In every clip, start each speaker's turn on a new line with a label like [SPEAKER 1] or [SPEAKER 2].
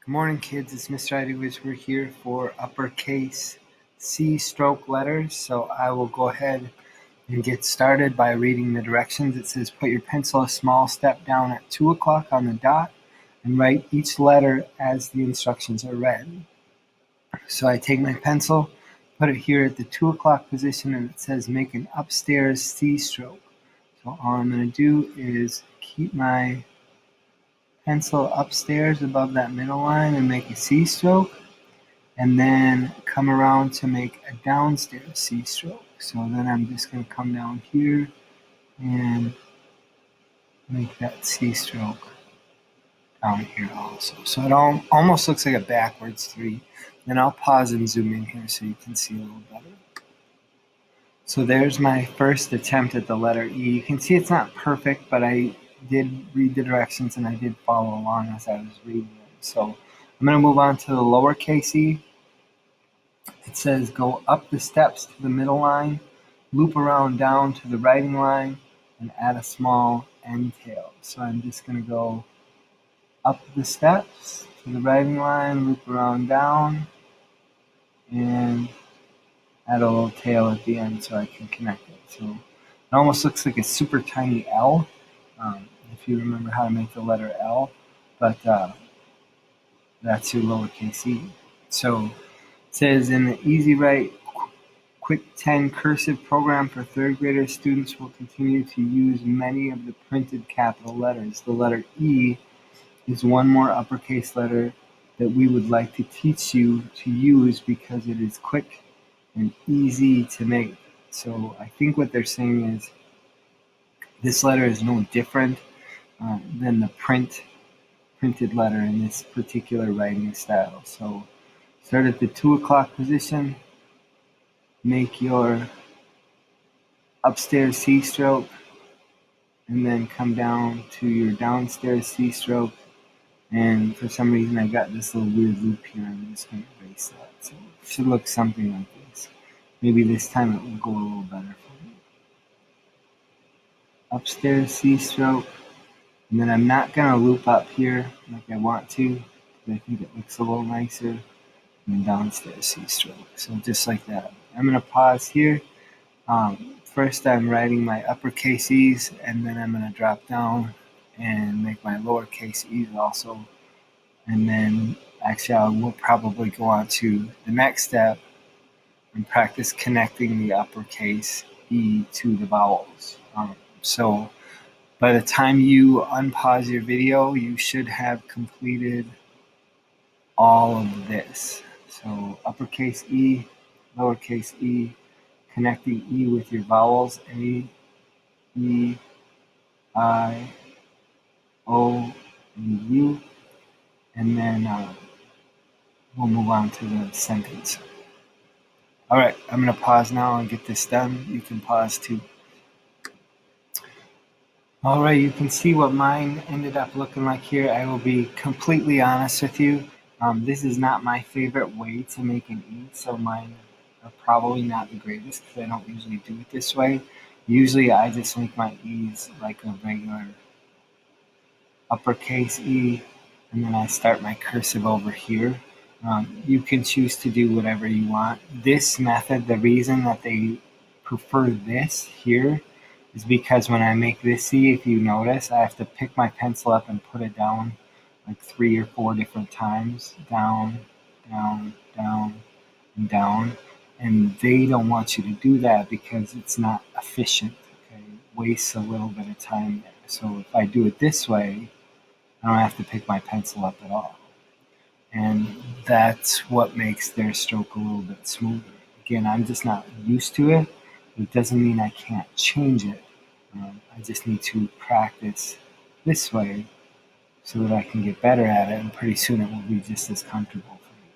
[SPEAKER 1] Good morning, kids. It's Mr. Idowich. We're here for uppercase C stroke letters. So I will go ahead and get started by reading the directions. It says put your pencil a small step down at 2 o'clock on the dot and write each letter as the instructions are read. So I take my pencil, put it here at the 2 o'clock position, and it says make an upstairs C stroke. So all I'm going to do is keep my pencil upstairs above that middle line and make a C stroke, and then come around to make a downstairs C stroke. So then I'm just going to come down here and make that C stroke down here also. So it almost looks like a backwards 3. Then I'll pause and zoom in here so you can see a little better. So there's my first attempt at the letter E. You can see it's not perfect, but I did read the directions and I did follow along as I was reading them. So I'm going to move on to the lowercase e. It says go up the steps to the middle line, loop around down to the writing line, and add a small end tail. So I'm just going to go up the steps to the writing line, loop around down, and add a little tail at the end so I can connect it. So it almost looks like a super tiny L, if you remember how to make the letter L, but that's your lowercase e. So it says in the Easy Write Quick 10 cursive program for third grader, students will continue to use many of the printed capital letters. The letter E is one more uppercase letter that we would like to teach you to use because it is quick and easy to make. So I think what they're saying is this letter is no different than the printed letter in this particular writing style. So start at the 2 o'clock position, make your upstairs C stroke, and then come down to your downstairs C stroke. And for some reason I got this little weird loop here. I'm just going to erase that. So it should look something like this. Maybe this time it will go a little better for me. Upstairs C stroke, and then I'm not going to loop up here like I want to, because I think it looks a little nicer, and then downstairs C stroke. So just like that. I'm going to pause here. First I'm writing my uppercase E's, and then I'm going to drop down and make my lowercase E's also. And then actually I will probably go on to the next step and practice connecting the uppercase E to the vowels. So by the time you unpause your video, you should have completed all of this. So uppercase E, lowercase e, connecting E with your vowels, A, E, I, O, and U, and then we'll move on to the sentence. All right, I'm going to pause now and get this done. You can pause too. All right, you can see what mine ended up looking like here. I will be completely honest with you. This is not my favorite way to make an E, so mine are probably not the greatest because I don't usually do it this way. Usually I just make my E's like a regular uppercase E, and then I start my cursive over here. You can choose to do whatever you want. This method, the reason that they prefer this here is because when I make this E, if you notice, I have to pick my pencil up and put it down like 3 or 4 different times. Down, down, down, and down. And they don't want you to do that because it's not efficient. Okay? It wastes a little bit of time there. So if I do it this way, I don't have to pick my pencil up at all. And that's what makes their stroke a little bit smoother. Again, I'm just not used to it. It doesn't mean I can't change it. I just need to practice this way so that I can get better at it, and pretty soon it will be just as comfortable for me.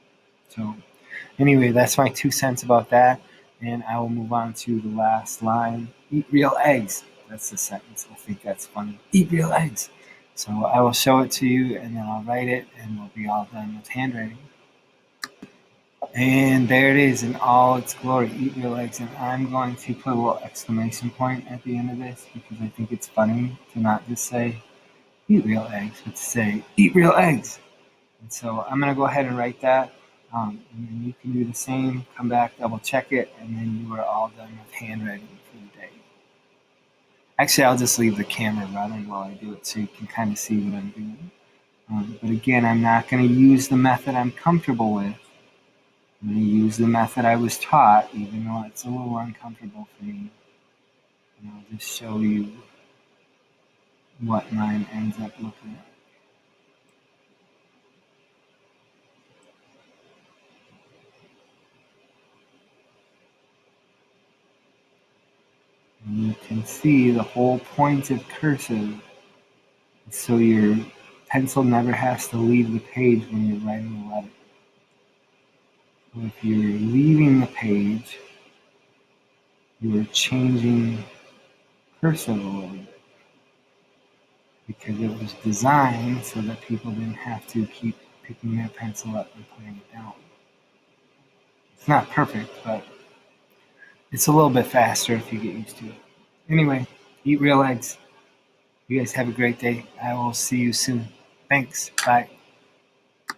[SPEAKER 1] So anyway, that's my 2 cents about that, and I will move on to the last line. Eat real eggs. That's the sentence. I think that's funny. Eat real eggs. So I will show it to you, and then I'll write it, and we'll be all done with handwriting. And there it is in all its glory, eat real eggs. And I'm going to put a little exclamation point at the end of this because I think it's funny to not just say eat real eggs, but to say eat real eggs. And so I'm going to go ahead and write that. And then you can do the same, come back, double check it, and then you are all done with handwriting for the day. Actually, I'll just leave the camera running while I do it so you can kind of see what I'm doing. But again, I'm not going to use the method I'm comfortable with. I'm going to use the method I was taught, even though it's a little uncomfortable for me. And I'll just show you what mine ends up looking like. And you can see the whole point of cursive is so your pencil never has to leave the page when you're writing a letter. So if you're leaving the page, you're changing cursive a little bit because it was designed so that people didn't have to keep picking their pencil up and putting it down. It's not perfect, but it's a little bit faster if you get used to it. Anyway, eat real eggs. You guys have a great day. I will see you soon. Thanks. Bye.